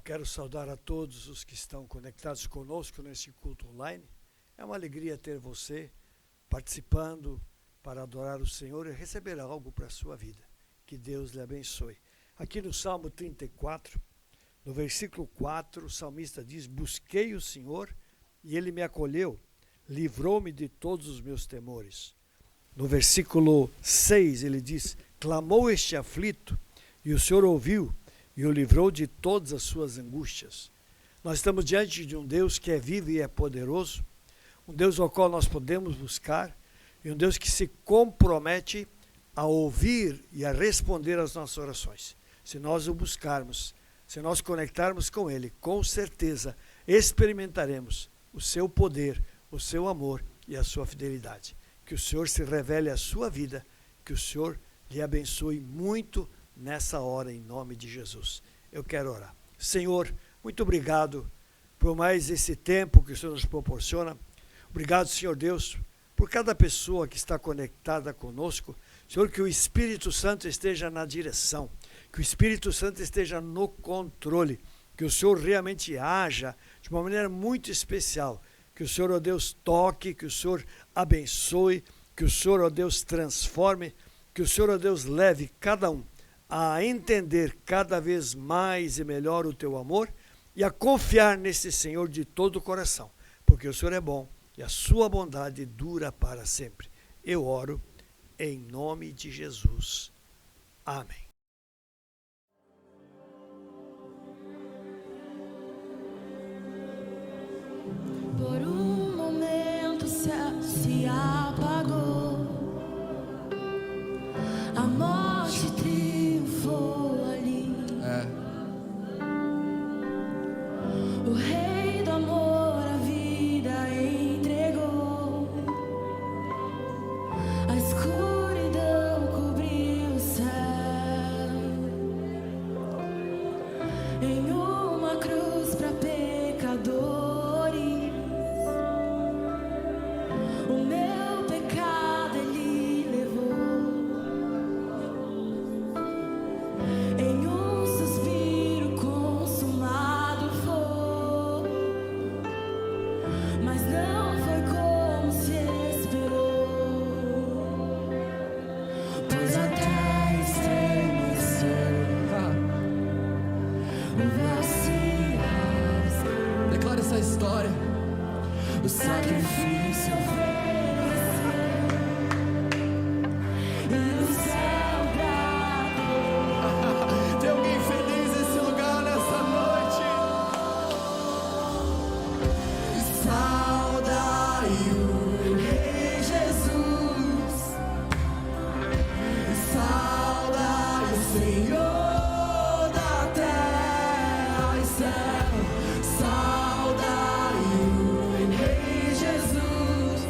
quero saudar a todos os que estão conectados conosco nesse culto online. É uma alegria ter você participando para adorar o Senhor e receber algo para a sua vida. Que Deus lhe abençoe. Aqui no Salmo 34, no versículo 4, o salmista diz: busquei o Senhor e Ele me acolheu, livrou-me de todos os meus temores. No versículo 6 ele diz: clamou este aflito e o Senhor ouviu e o livrou de todas as suas angústias. Nós estamos diante de um Deus que é vivo e é poderoso, um Deus ao qual nós podemos buscar, e um Deus que se compromete a ouvir e a responder às nossas orações. Se nós o buscarmos, se nós conectarmos com Ele, com certeza experimentaremos o seu poder, o seu amor e a sua fidelidade. Que o Senhor se revele à sua vida, que o Senhor lhe abençoe muito nessa hora, em nome de Jesus. Eu quero orar. Senhor, muito obrigado por mais esse tempo que o Senhor nos proporciona. Obrigado, Senhor Deus, por cada pessoa que está conectada conosco. Senhor, que o Espírito Santo esteja na direção, que o Espírito Santo esteja no controle, que o Senhor realmente haja de uma maneira muito especial, que o Senhor, ó Deus, toque, que o Senhor abençoe, que o Senhor, ó Deus, transforme, que o Senhor, ó Deus, leve cada um a entender cada vez mais e melhor o teu amor e a confiar nesse Senhor de todo o coração, porque o Senhor é bom e a sua bondade dura para sempre. Eu oro em nome de Jesus. Amém. Por um momento o céu se apagou, a morte triunfou ali. O Rei do amor a vida entregou, a escuridão cobriu o céu, em uma cruz para pecadores. O meu pecado Ele levou, em um suspiro consumado foi, mas não foi como se esperou, pois a terra estremeceu, o véu se rasgou. Declara essa história. O sacrifício ofereceu e o céu bradou. Tem alguém feliz nesse lugar nessa noite? Saudai o Rei Jesus, saudai o Senhor da terra e céu, saudai o Rei Jesus.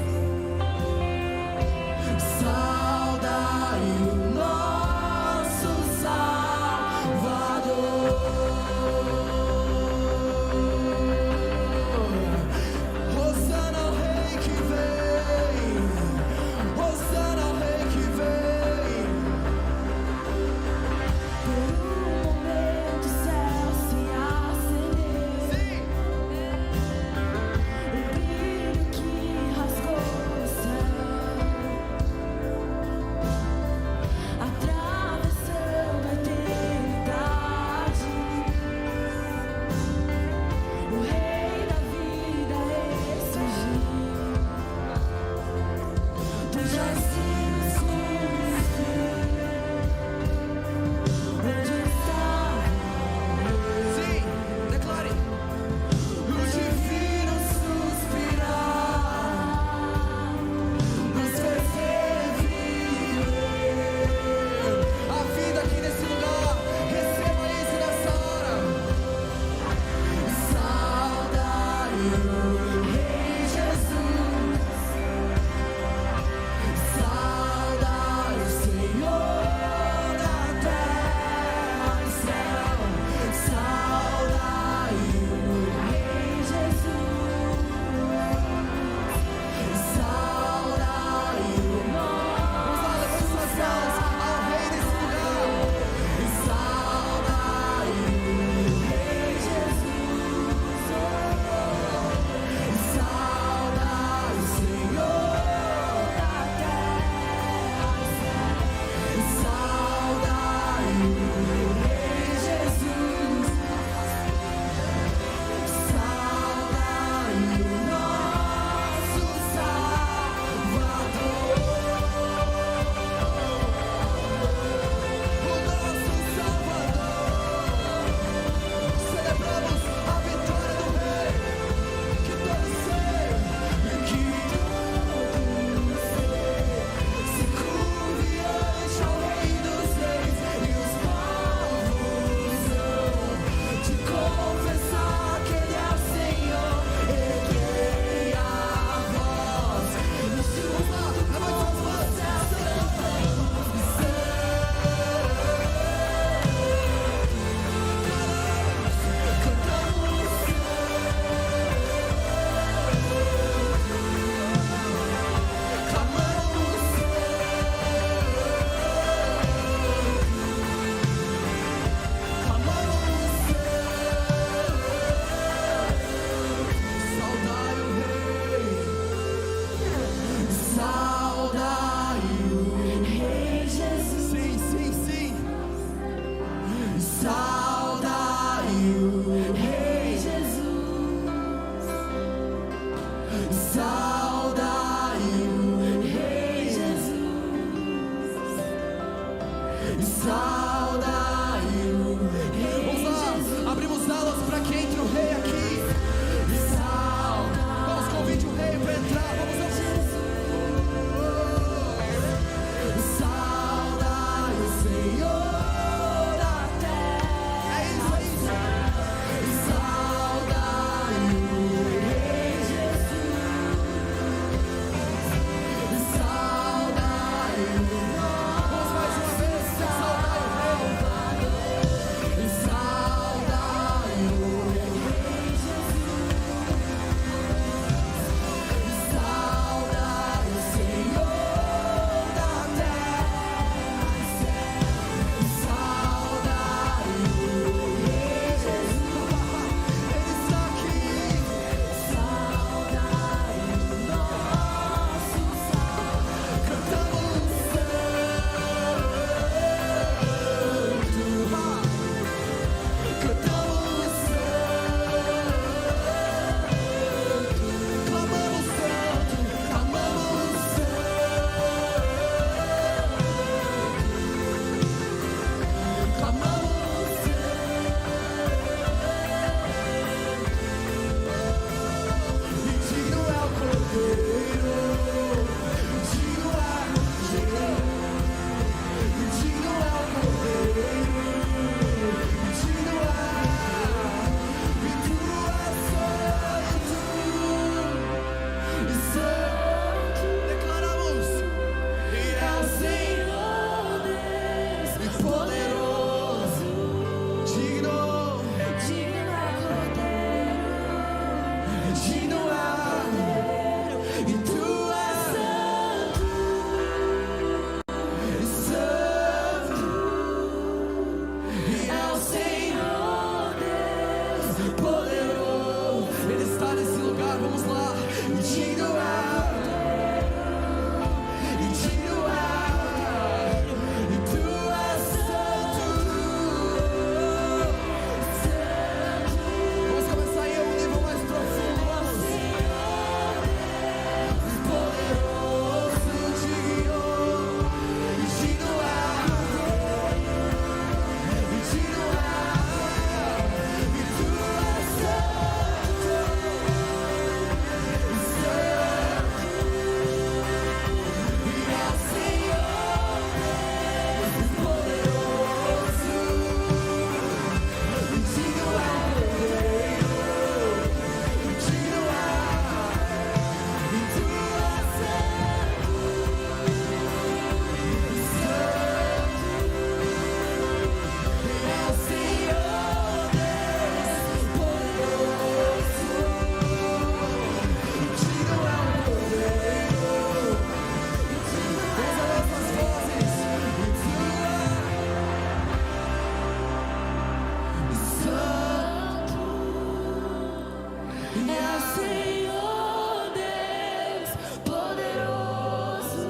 É Senhor Deus poderoso,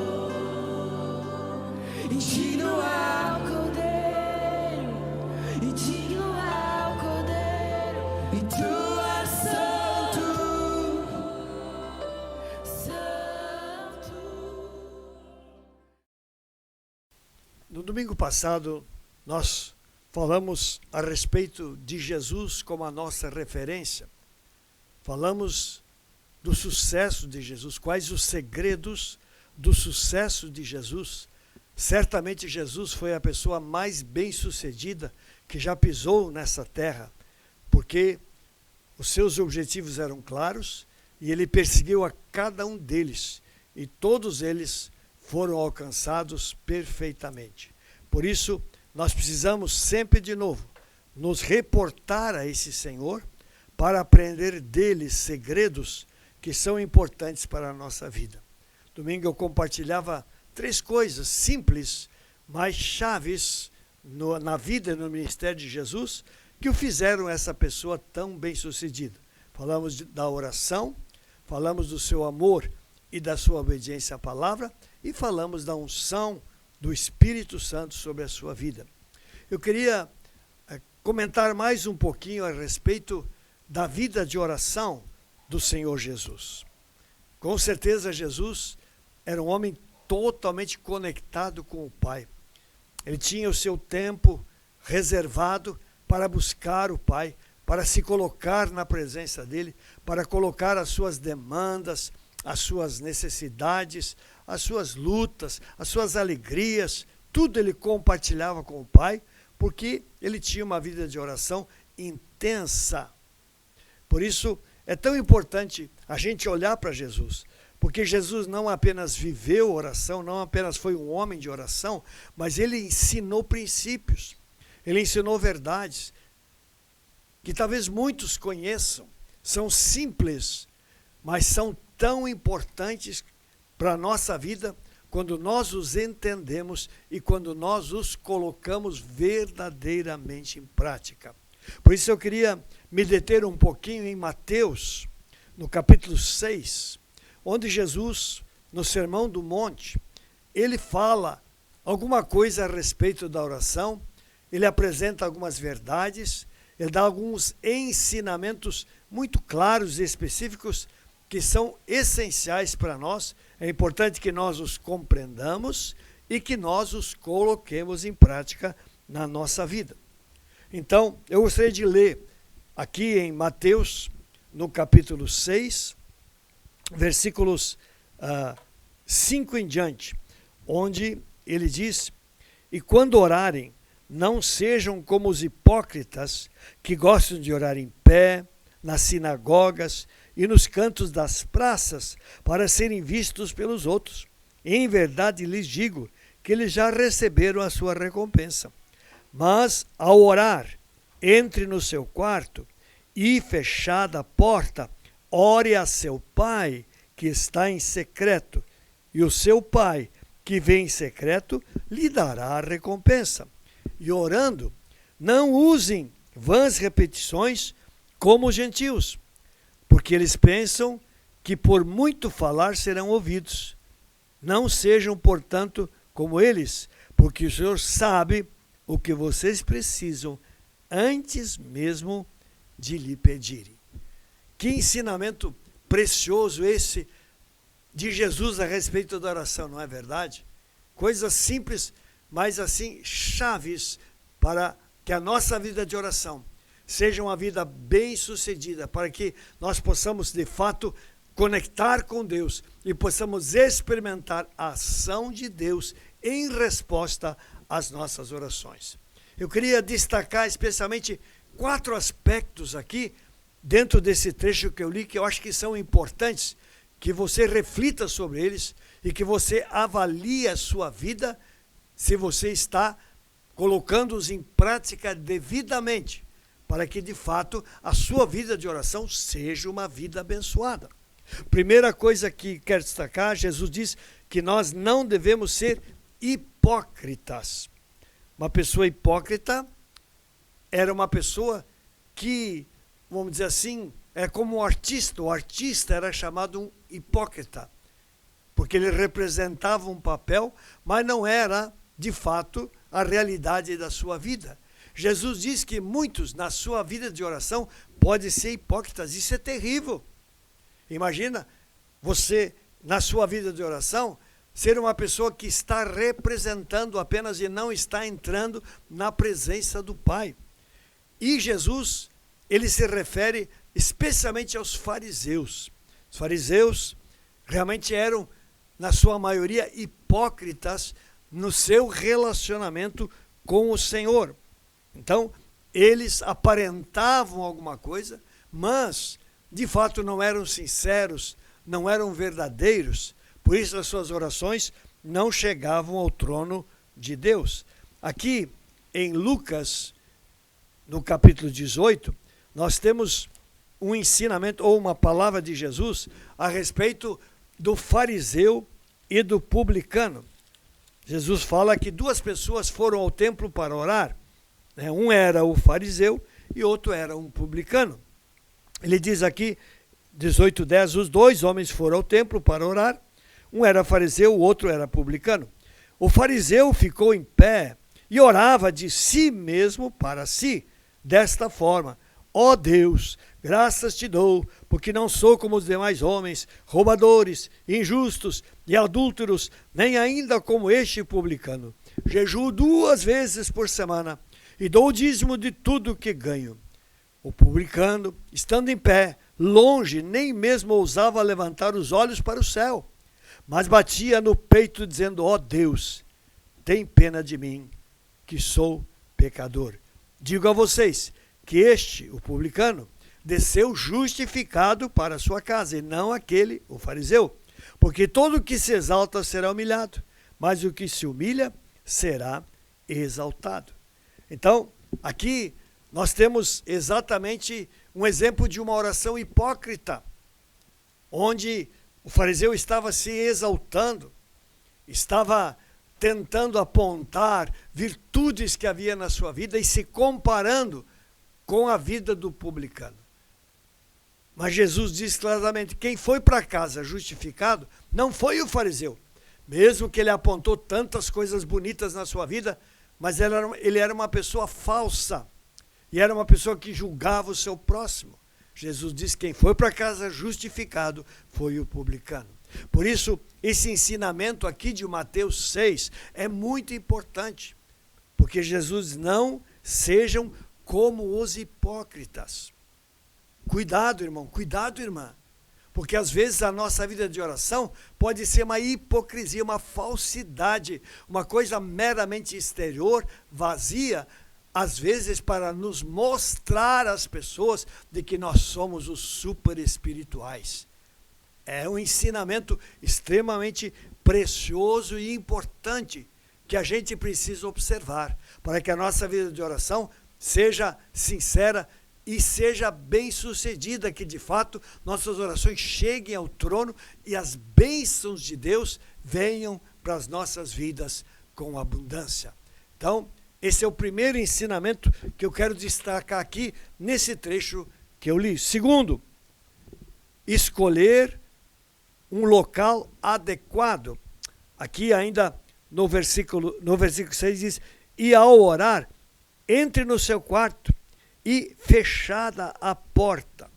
e digno é o Cordeiro, e digno é o Cordeiro, e tu és santo, santo. No domingo passado, nós falamos a respeito de Jesus como a nossa referência. Falamos do sucesso de Jesus, quais os segredos do sucesso de Jesus. Certamente Jesus foi a pessoa mais bem-sucedida que já pisou nessa terra, porque os seus objetivos eram claros e ele perseguiu a cada um deles, e todos eles foram alcançados perfeitamente. Por isso, nós precisamos sempre de novo nos reportar a esse Senhor para aprender dele segredos que são importantes para a nossa vida. Domingo eu compartilhava 3 coisas simples, mas chaves na vida e no ministério de Jesus, que o fizeram essa pessoa tão bem-sucedida. Falamos da oração, falamos do seu amor e da sua obediência à palavra, e falamos da unção do Espírito Santo sobre a sua vida. Eu queria comentar mais um pouquinho a respeito da vida de oração do Senhor Jesus. Com certeza Jesus era um homem totalmente conectado com o Pai. Ele tinha o seu tempo reservado para buscar o Pai, para se colocar na presença dele, para colocar as suas demandas, as suas necessidades, as suas lutas, as suas alegrias, tudo ele compartilhava com o Pai, porque ele tinha uma vida de oração intensa. Por isso, é tão importante a gente olhar para Jesus, porque Jesus não apenas viveu oração, não apenas foi um homem de oração, mas ele ensinou princípios, ele ensinou verdades, que talvez muitos conheçam, são simples, mas são tão importantes para a nossa vida quando nós os entendemos e quando nós os colocamos verdadeiramente em prática. Por isso eu queria me deter um pouquinho em Mateus, no capítulo 6, onde Jesus, no Sermão do Monte, ele fala alguma coisa a respeito da oração, ele apresenta algumas verdades, ele dá alguns ensinamentos muito claros e específicos que são essenciais para nós. É importante que nós os compreendamos e que nós os coloquemos em prática na nossa vida. Então, eu gostaria de ler aqui em Mateus, no capítulo 6, versículos 5 em diante, onde ele diz: e quando orarem, não sejam como os hipócritas que gostam de orar em pé, nas sinagogas e nos cantos das praças, para serem vistos pelos outros. Em verdade lhes digo que eles já receberam a sua recompensa. Mas, ao orar, entre no seu quarto e, fechada a porta, ore a seu Pai, que está em secreto, e o seu Pai, que vem em secreto, lhe dará a recompensa. E orando, não usem vãs repetições como os gentios, porque eles pensam que por muito falar serão ouvidos. Não sejam, portanto, como eles, porque o Senhor sabe o que vocês precisam antes mesmo de lhe pedirem. Que ensinamento precioso esse de Jesus a respeito da oração, não é verdade? Coisas simples, mas assim chaves para que a nossa vida de oração seja uma vida bem-sucedida, para que nós possamos de fato conectar com Deus e possamos experimentar a ação de Deus em resposta às nossas orações. Eu queria destacar especialmente 4 aspectos aqui dentro desse trecho que eu li, que eu acho que são importantes, que você reflita sobre eles e que você avalie a sua vida, se você está colocando-os em prática devidamente, para que de fato a sua vida de oração seja uma vida abençoada. Primeira coisa que quero destacar, Jesus diz que nós não devemos ser hipócritas. Uma pessoa hipócrita era uma pessoa que, vamos dizer assim, é como um artista. O artista era chamado um hipócrita, porque ele representava um papel, mas não era, de fato, a realidade da sua vida. Jesus diz que muitos, na sua vida de oração, podem ser hipócritas. Isso é terrível. Imagina você, na sua vida de oração, ser uma pessoa que está representando apenas e não está entrando na presença do Pai. E Jesus, ele se refere especialmente aos fariseus. Os fariseus realmente eram, na sua maioria, hipócritas no seu relacionamento com o Senhor. Então, eles aparentavam alguma coisa, mas, de fato, não eram sinceros, não eram verdadeiros. Por isso, as suas orações não chegavam ao trono de Deus. Aqui, em Lucas, no capítulo 18, nós temos um ensinamento ou uma palavra de Jesus a respeito do fariseu e do publicano. Jesus fala que duas pessoas foram ao templo para orar. Um era o fariseu e outro era um publicano. Ele diz aqui, 18:10, os dois homens foram ao templo para orar. Um era fariseu, o outro era publicano. O fariseu ficou em pé e orava de si mesmo para si, desta forma: ó Deus, graças te dou, porque não sou como os demais homens, roubadores, injustos e adúlteros, nem ainda como este publicano. Jejuo 2 vezes por semana e dou o dízimo de tudo que ganho. O publicano, estando em pé, longe, nem mesmo ousava levantar os olhos para o céu, mas batia no peito, dizendo: ó Deus, tem pena de mim, que sou pecador. Digo a vocês que este, o publicano, desceu justificado para a sua casa, e não aquele, o fariseu. Porque todo o que se exalta será humilhado, mas o que se humilha será exaltado. Então, aqui nós temos exatamente um exemplo de uma oração hipócrita, onde o fariseu estava se exaltando, estava tentando apontar virtudes que havia na sua vida e se comparando com a vida do publicano. Mas Jesus diz claramente: quem foi para casa justificado não foi o fariseu, mesmo que ele apontou tantas coisas bonitas na sua vida, mas ele era uma pessoa falsa, e era uma pessoa que julgava o seu próximo. Jesus diz: quem foi para casa justificado foi o publicano. Por isso, esse ensinamento aqui de Mateus 6 é muito importante, porque Jesus não sejam como os hipócritas. Cuidado, irmão, cuidado, irmã, porque às vezes a nossa vida de oração pode ser uma hipocrisia, uma falsidade, uma coisa meramente exterior, vazia, às vezes para nos mostrar às pessoas de que nós somos os super espirituais. É um ensinamento extremamente precioso e importante que a gente precisa observar, para que a nossa vida de oração seja sincera e seja bem sucedida, que de fato nossas orações cheguem ao trono e as bênçãos de Deus venham para as nossas vidas com abundância. Então, esse é o primeiro ensinamento que eu quero destacar aqui nesse trecho que eu li. Segundo, escolher um local adequado. Aqui ainda no versículo 6 diz: e ao orar, entre no seu quarto e fechada a porta.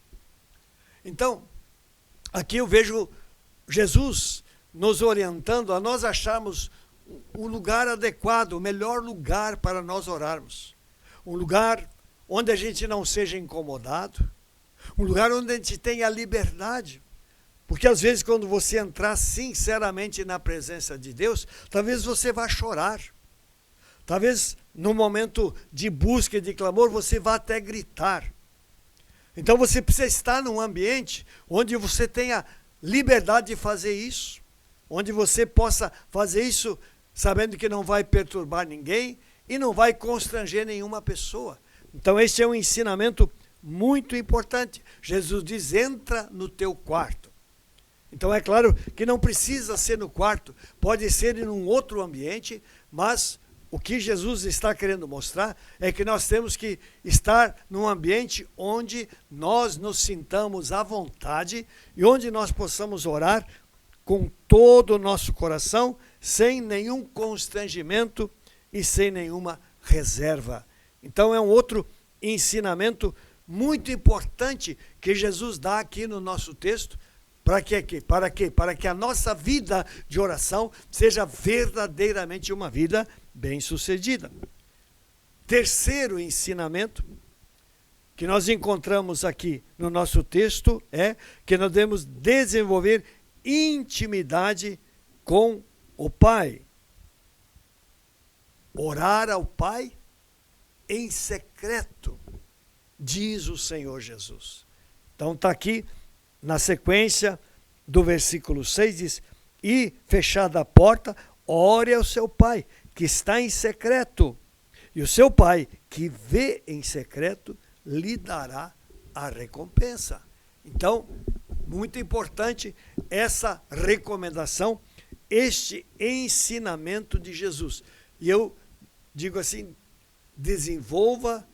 Então, aqui eu vejo Jesus nos orientando a nós acharmos o lugar adequado, o melhor lugar para nós orarmos. Um lugar onde a gente não seja incomodado, um lugar onde a gente tenha liberdade. Porque às vezes quando você entrar sinceramente na presença de Deus, talvez você vá chorar. Talvez no momento de busca e de clamor você vá até gritar. Então você precisa estar num ambiente onde você tenha liberdade de fazer isso, onde você possa fazer isso sabendo que não vai perturbar ninguém e não vai constranger nenhuma pessoa. Então esse é um ensinamento muito importante. Jesus diz: entra no teu quarto. Então é claro que não precisa ser no quarto, pode ser em um outro ambiente, mas o que Jesus está querendo mostrar é que nós temos que estar num ambiente onde nós nos sintamos à vontade e onde nós possamos orar com todo o nosso coração, sem nenhum constrangimento e sem nenhuma reserva. Então é um outro ensinamento muito importante que Jesus dá aqui no nosso texto. Para quê? Para que a nossa vida de oração seja verdadeiramente uma vida bem-sucedida. Terceiro ensinamento que nós encontramos aqui no nosso texto é que nós devemos desenvolver intimidade com o Pai. Orar ao Pai em secreto, diz o Senhor Jesus. Então está aqui na sequência do versículo 6, diz: e fechada a porta, ore ao seu Pai, que está em secreto, e o seu Pai, que vê em secreto, lhe dará a recompensa. Então, muito importante essa recomendação, este ensinamento de Jesus. E eu digo assim, desenvolva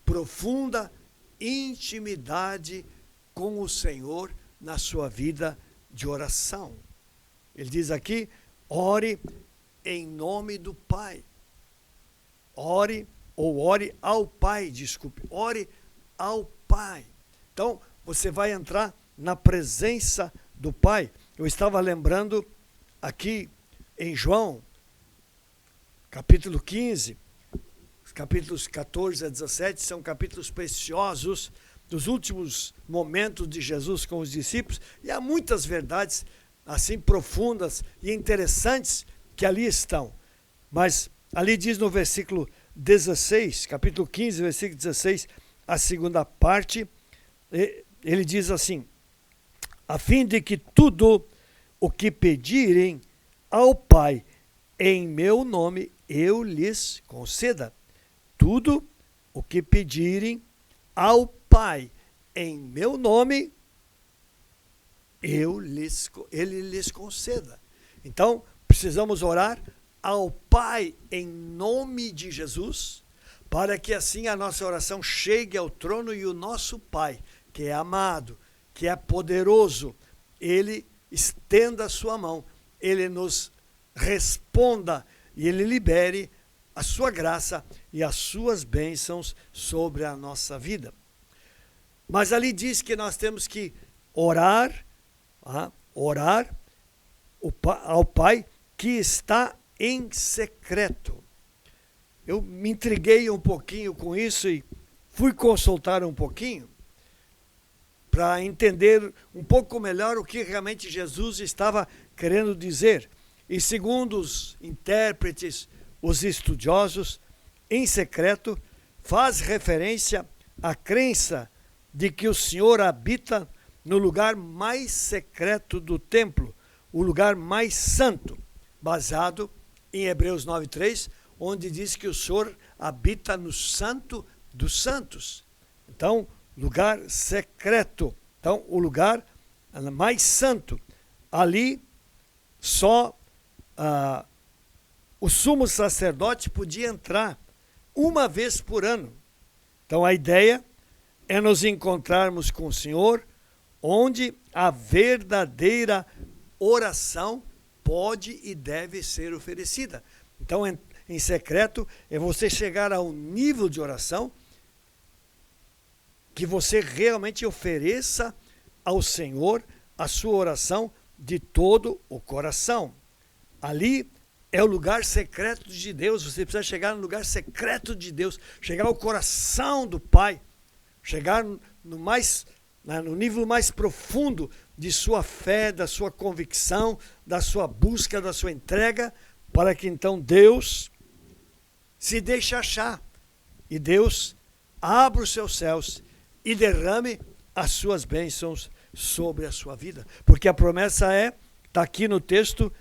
profunda intimidade com o Senhor na sua vida de oração. Ele diz aqui, ore em nome do Pai. Ore ao Pai, ore ao Pai. Então, você vai entrar na presença do Pai. Eu estava lembrando aqui em João, capítulo 15, os capítulos 14 a 17, são capítulos preciosos dos últimos momentos de Jesus com os discípulos, e há muitas verdades assim profundas e interessantes que ali estão. Mas ali diz no versículo 16, capítulo 15, versículo 16, a segunda parte, ele diz assim: a fim de que tudo o que pedirem ao Pai em meu nome, eu lhes conceda. Tudo o que pedirem ao Pai em meu nome, ele lhes conceda. Então, precisamos orar ao Pai em nome de Jesus, para que assim a nossa oração chegue ao trono e o nosso Pai, que é amado, que é poderoso, ele estenda a sua mão, ele nos responda e ele libere a sua graça e as suas bênçãos sobre a nossa vida. Mas ali diz que nós temos que orar ao Pai que está em secreto. Eu me intriguei um pouquinho com isso e fui consultar um pouquinho para entender um pouco melhor o que realmente Jesus estava querendo dizer. E segundo os intérpretes, os estudiosos, em secreto faz referência à crença de que o Senhor habita no lugar mais secreto do templo, o lugar mais santo, baseado em Hebreus 9:3, onde diz que o Senhor habita no Santo dos Santos. Então, lugar secreto. Então, o lugar mais santo. Ali, só o sumo sacerdote podia entrar uma vez por ano. Então, a ideia é nos encontrarmos com o Senhor, onde a verdadeira oração pode e deve ser oferecida. Então, em secreto, é você chegar a um nível de oração que você realmente ofereça ao Senhor a sua oração de todo o coração. Ali é o lugar secreto de Deus. Você precisa chegar no lugar secreto de Deus, chegar ao coração do Pai, chegar no nível mais profundo de sua fé, da sua convicção, da sua busca, da sua entrega, para que então Deus se deixe achar e Deus abra os seus céus e derrame as suas bênçãos sobre a sua vida. Porque a promessa está aqui no texto,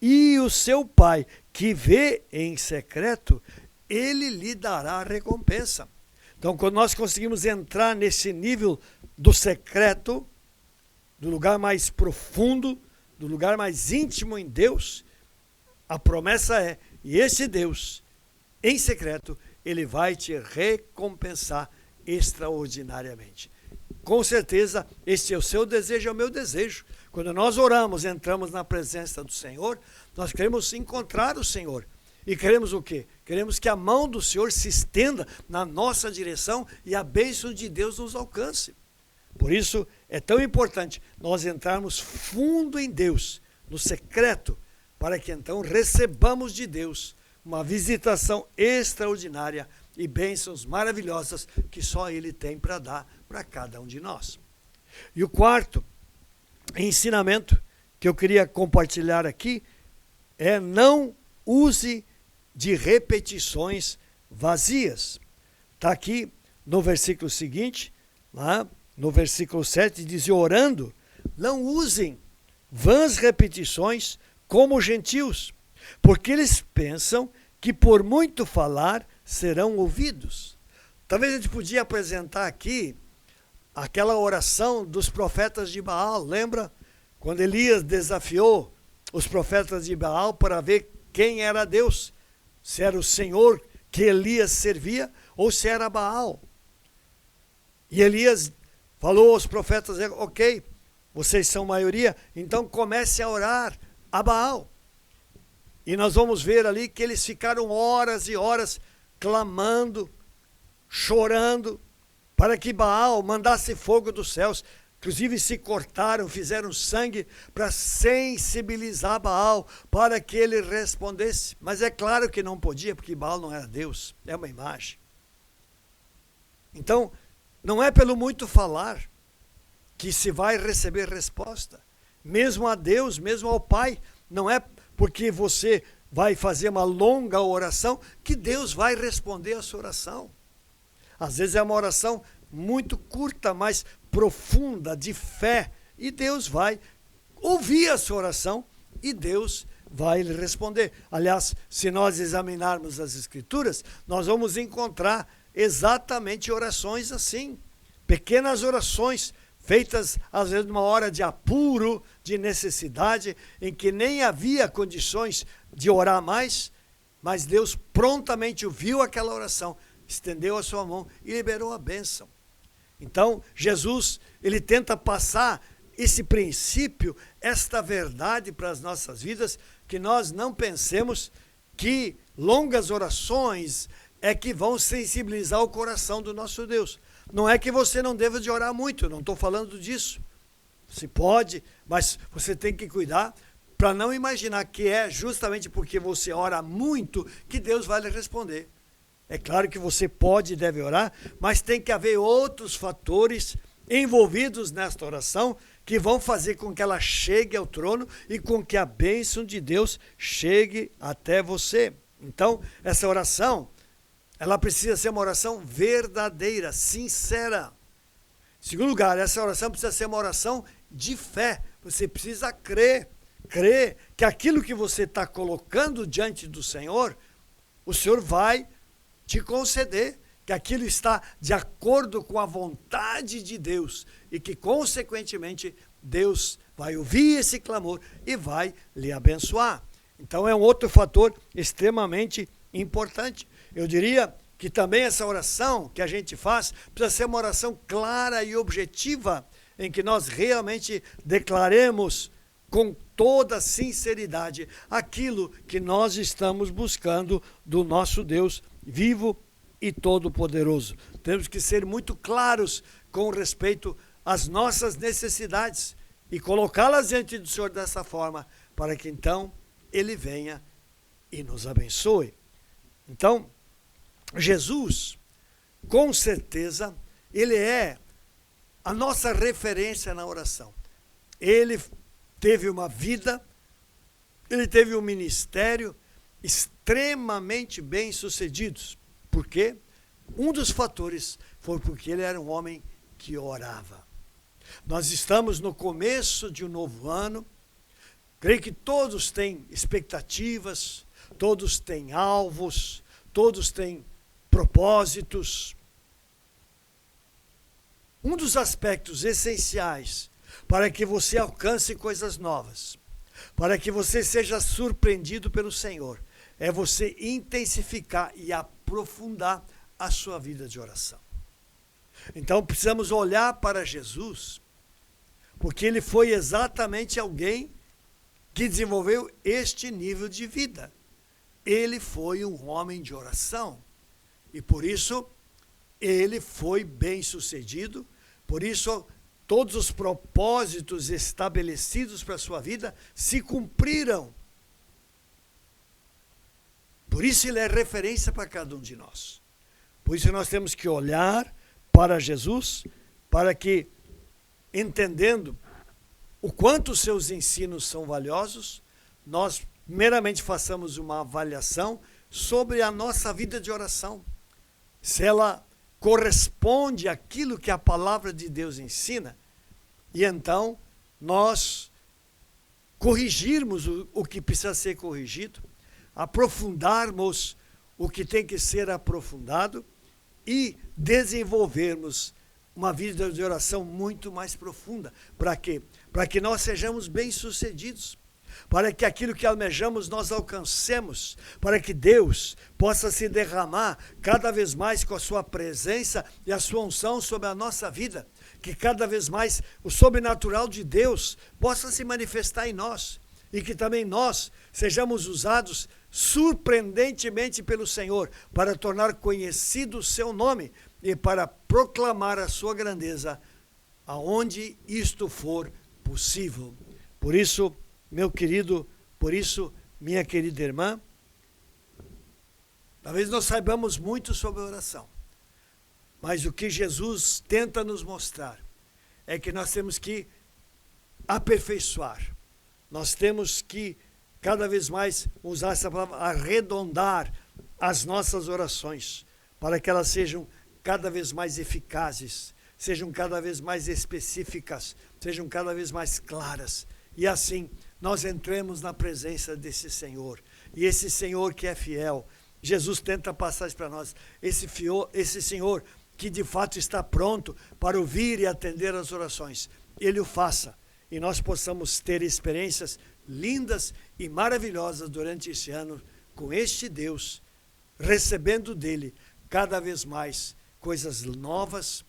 e o seu Pai, que vê em secreto, ele lhe dará a recompensa. Então, quando nós conseguimos entrar nesse nível do secreto, do lugar mais profundo, do lugar mais íntimo em Deus, a promessa é E esse Deus, em secreto, ele vai te recompensar extraordinariamente. Com certeza, este é o seu desejo, é o meu desejo. Quando nós oramos, entramos na presença do Senhor, nós queremos encontrar o Senhor. E queremos o quê? Queremos que a mão do Senhor se estenda na nossa direção e a bênção de Deus nos alcance. Por isso, é tão importante nós entrarmos fundo em Deus, no secreto, para que então recebamos de Deus uma visitação extraordinária e bênçãos maravilhosas que só Ele tem para dar para cada um de nós. E o quarto ensinamento que eu queria compartilhar aqui é: não use de repetições vazias. Está aqui no versículo seguinte, lá no versículo 7, diz: orando, não usem vãs repetições como os gentios, porque eles pensam que por muito falar serão ouvidos. Talvez a gente podia apresentar aqui aquela oração dos profetas de Baal. Lembra? Quando Elias desafiou os profetas de Baal para ver quem era Deus, se era o Senhor que Elias servia ou se era Baal. E Elias falou aos profetas: ok, vocês são maioria, então comece a orar a Baal. E nós vamos ver ali que eles ficaram horas e horas clamando, chorando, para que Baal mandasse fogo dos céus. Inclusive se cortaram, fizeram sangue para sensibilizar Baal, para que ele respondesse. Mas é claro que não podia, porque Baal não era Deus, é uma imagem. Então, não é pelo muito falar que se vai receber resposta. Mesmo a Deus, mesmo ao Pai, não é porque você vai fazer uma longa oração que Deus vai responder a sua oração. Às vezes é uma oração muito curta, mas profunda, de fé, e Deus vai ouvir a sua oração e Deus vai lhe responder. Aliás, se nós examinarmos as Escrituras, nós vamos encontrar exatamente orações assim, pequenas orações feitas às vezes numa hora de apuro, de necessidade, em que nem havia condições de orar mais, mas Deus prontamente ouviu aquela oração, estendeu a sua mão e liberou a bênção. Então, Jesus, ele tenta passar esse princípio, esta verdade para as nossas vidas, que nós não pensemos que longas orações é que vão sensibilizar o coração do nosso Deus. Não é que você não deva de orar muito, eu não estou falando disso. Você pode, mas você tem que cuidar para não imaginar que é justamente porque você ora muito que Deus vai lhe responder. É claro que você pode e deve orar, mas tem que haver outros fatores envolvidos nesta oração que vão fazer com que ela chegue ao trono e com que a bênção de Deus chegue até você. Então, essa oração, ela precisa ser uma oração verdadeira, sincera. Em segundo lugar, essa oração precisa ser uma oração de fé. Você precisa crer que aquilo que você está colocando diante do Senhor, o Senhor vai te conceder, que aquilo está de acordo com a vontade de Deus e que, consequentemente, Deus vai ouvir esse clamor e vai lhe abençoar. Então, é um outro fator extremamente importante. Eu diria que também essa oração que a gente faz precisa ser uma oração clara e objetiva, em que nós realmente declaremos com toda sinceridade aquilo que nós estamos buscando do nosso Deus vivo e todo-poderoso. Temos que ser muito claros com respeito às nossas necessidades e colocá-las diante do Senhor dessa forma, para que então Ele venha e nos abençoe. Então, Jesus, com certeza, Ele é a nossa referência na oração. Ele teve uma vida, Ele teve um ministério extremamente bem sucedidos. Por quê? Um dos fatores foi porque ele era um homem que orava. Nós estamos no começo de um novo ano. Creio que todos têm expectativas, todos têm alvos, todos têm propósitos. Um dos aspectos essenciais para que você alcance coisas novas, para que você seja surpreendido pelo Senhor, é você intensificar e aprofundar a sua vida de oração. Então precisamos olhar para Jesus, porque ele foi exatamente alguém que desenvolveu este nível de vida. Ele foi um homem de oração e por isso ele foi bem-sucedido, por isso todos os propósitos estabelecidos para a sua vida se cumpriram. Por isso ele é referência para cada um de nós. Por isso nós temos que olhar para Jesus, para que, entendendo o quanto os seus ensinos são valiosos, nós meramente façamos uma avaliação sobre a nossa vida de oração. Se ela corresponde àquilo que a palavra de Deus ensina, e então nós corrigirmos o que precisa ser corrigido, aprofundarmos o que tem que ser aprofundado e desenvolvermos uma vida de oração muito mais profunda. Para quê? Para que nós sejamos bem-sucedidos, para que aquilo que almejamos nós alcancemos, para que Deus possa se derramar cada vez mais com a sua presença e a sua unção sobre a nossa vida, que cada vez mais o sobrenatural de Deus possa se manifestar em nós e que também nós sejamos usados surpreendentemente pelo Senhor para tornar conhecido o seu nome e para proclamar a sua grandeza aonde isto for possível. Por isso, meu querido, por isso, minha querida irmã, talvez nós saibamos muito sobre a oração, mas o que Jesus tenta nos mostrar é que nós temos que aperfeiçoar, nós temos que cada vez mais usar essa palavra, arredondar as nossas orações, para que elas sejam cada vez mais eficazes, sejam cada vez mais específicas, sejam cada vez mais claras, e assim nós entremos na presença desse Senhor. E esse Senhor que é fiel, Jesus tenta passar isso para nós, esse Senhor que de fato está pronto para ouvir e atender as orações, Ele o faça, e nós possamos ter experiências lindas e maravilhosas durante esse ano com este Deus, recebendo dele cada vez mais coisas novas,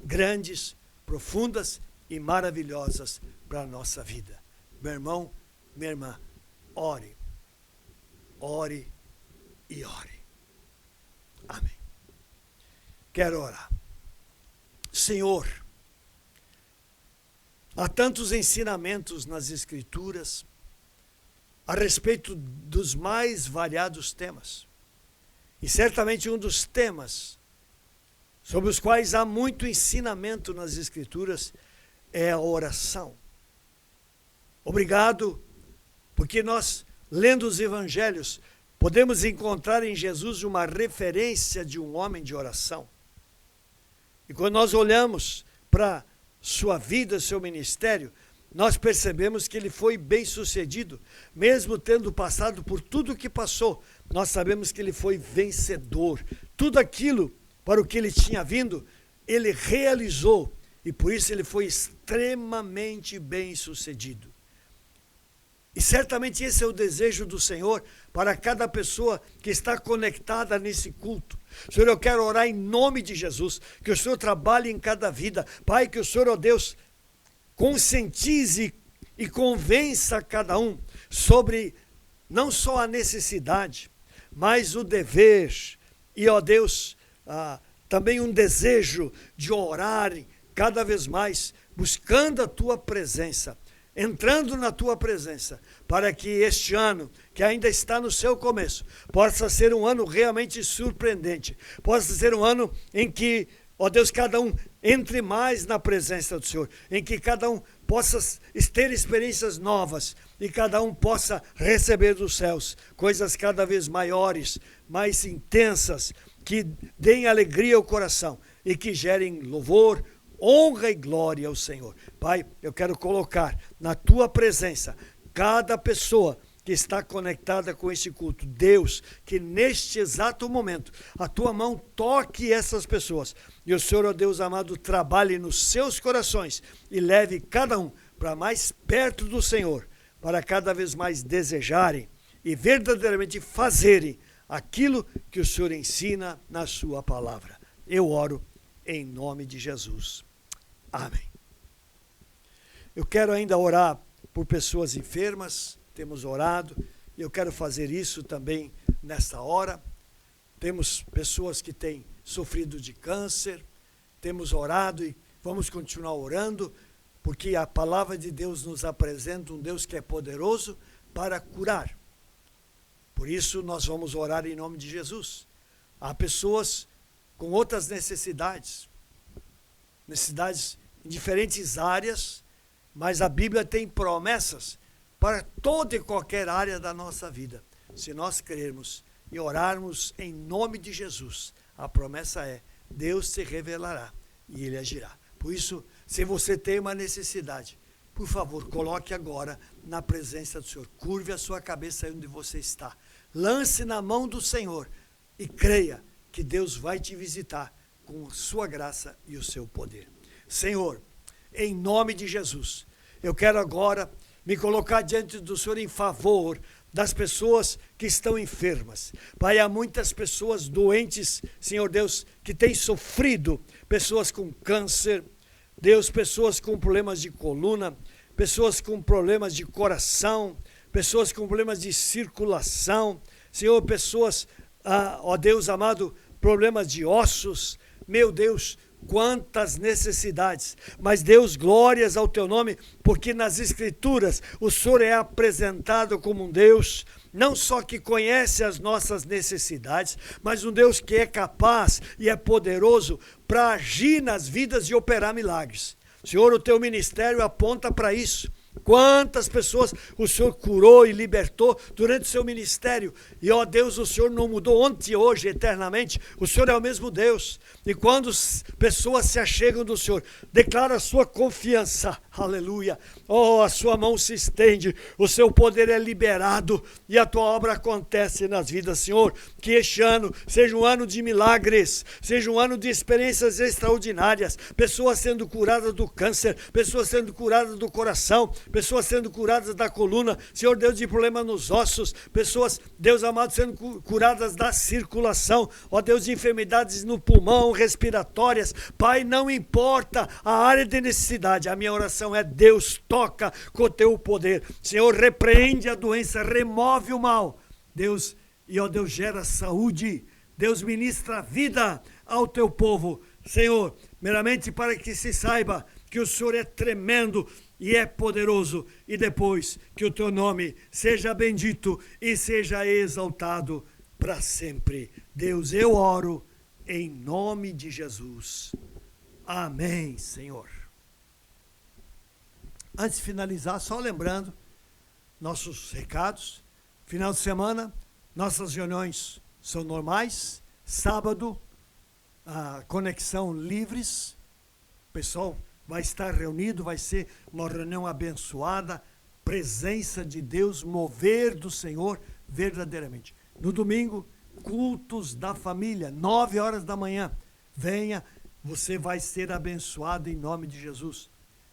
grandes, profundas e maravilhosas para a nossa vida. Meu irmão, minha irmã, ore, ore e ore. Amém. Quero orar. Senhor, há tantos ensinamentos nas Escrituras a respeito dos mais variados temas. E certamente um dos temas sobre os quais há muito ensinamento nas Escrituras é a oração. Obrigado, porque nós, lendo os Evangelhos, podemos encontrar em Jesus uma referência de um homem de oração. E quando nós olhamos para sua vida, seu ministério, nós percebemos que ele foi bem-sucedido, mesmo tendo passado por tudo o que passou. Nós sabemos que ele foi vencedor. Tudo aquilo para o que ele tinha vindo, ele realizou, e por isso ele foi extremamente bem-sucedido. E certamente esse é o desejo do Senhor para cada pessoa que está conectada nesse culto. Senhor, eu quero orar em nome de Jesus, que o Senhor trabalhe em cada vida. Pai, que o Senhor, ó Deus, conscientize e convença cada um sobre não só a necessidade, mas o dever e, ó Deus, também um desejo de orar cada vez mais, buscando a Tua presença, entrando na Tua presença, para que este ano, que ainda está no seu começo, possa ser um ano realmente surpreendente, possa ser um ano em que, ó Deus, cada um entre mais na presença do Senhor, em que cada um possa ter experiências novas e cada um possa receber dos céus coisas cada vez maiores, mais intensas, que deem alegria ao coração e que gerem louvor, honra e glória ao Senhor. Pai, eu quero colocar na Tua presença cada pessoa que está conectada com esse culto. Deus, que neste exato momento a Tua mão toque essas pessoas. E o Senhor, ó Deus amado, trabalhe nos seus corações e leve cada um para mais perto do Senhor, para cada vez mais desejarem e verdadeiramente fazerem aquilo que o Senhor ensina na sua palavra. Eu oro em nome de Jesus. Amém. Eu quero ainda orar por pessoas enfermas, temos orado, e eu quero fazer isso também nesta hora. Temos pessoas que têm sofrido de câncer, temos orado e vamos continuar orando, porque a palavra de Deus nos apresenta um Deus que é poderoso para curar. Por isso nós vamos orar em nome de Jesus. Há pessoas com outras necessidades em diferentes áreas, mas a Bíblia tem promessas para toda e qualquer área da nossa vida. Se nós crermos e orarmos em nome de Jesus, a promessa é: Deus se revelará e Ele agirá. Por isso, se você tem uma necessidade, por favor, coloque agora na presença do Senhor. Curve a sua cabeça aí onde você está. Lance na mão do Senhor e creia que Deus vai te visitar com a sua graça e o seu poder. Senhor, em nome de Jesus, eu quero agora me colocar diante do Senhor em favor das pessoas que estão enfermas. Pai, há muitas pessoas doentes, Senhor Deus, que têm sofrido, pessoas com câncer, Deus, pessoas com problemas de coluna, pessoas com problemas de coração, pessoas com problemas de circulação, Senhor, pessoas, ó Deus amado, problemas de ossos, meu Deus, quantas necessidades, mas Deus, glórias ao teu nome, porque nas Escrituras o Senhor é apresentado como um Deus, não só que conhece as nossas necessidades, mas um Deus que é capaz e é poderoso para agir nas vidas e operar milagres. Senhor, o teu ministério aponta para isso. Quantas pessoas o Senhor curou e libertou durante o seu ministério. E, ó Deus, o Senhor não mudou ontem, hoje, eternamente. O Senhor é o mesmo Deus. E quando pessoas se achegam do Senhor, declara a sua confiança. Aleluia. Oh, a sua mão se estende, o seu poder é liberado e a tua obra acontece nas vidas, Senhor. Que este ano seja um ano de milagres, seja um ano de experiências extraordinárias. Pessoas sendo curadas do câncer, pessoas sendo curadas do coração, pessoas sendo curadas da coluna, Senhor Deus, de problema nos ossos, pessoas, Deus amado, sendo curadas da circulação, ó Deus, de enfermidades no pulmão, respiratórias. Pai, não importa a área de necessidade, a minha oração é: Deus, toca com o teu poder. Senhor, repreende a doença, remove o mal. Deus, e ó Deus, gera saúde. Deus, ministra vida ao teu povo. Senhor, meramente para que se saiba que o Senhor é tremendo e é poderoso, e depois que o teu nome seja bendito e seja exaltado para sempre. Deus, eu oro em nome de Jesus. Amém, Senhor. Antes de finalizar, só lembrando nossos recados. Final de semana, nossas reuniões são normais. Sábado, a conexão livres. O pessoal vai estar reunido, vai ser uma reunião abençoada. Presença de Deus, mover do Senhor verdadeiramente. No domingo, cultos da família, 9 horas da manhã. Venha, você vai ser abençoado em nome de Jesus.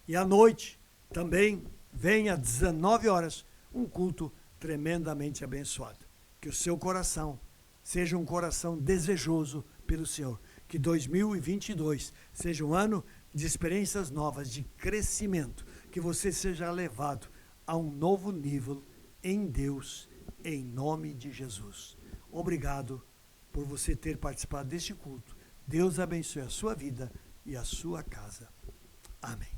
E à noite, também venha às 19 horas, um culto tremendamente abençoado. Que o seu coração seja um coração desejoso pelo Senhor. Que 2022 seja um ano de experiências novas, de crescimento. Que você seja levado a um novo nível em Deus, em nome de Jesus. Obrigado por você ter participado deste culto. Deus abençoe a sua vida e a sua casa. Amém.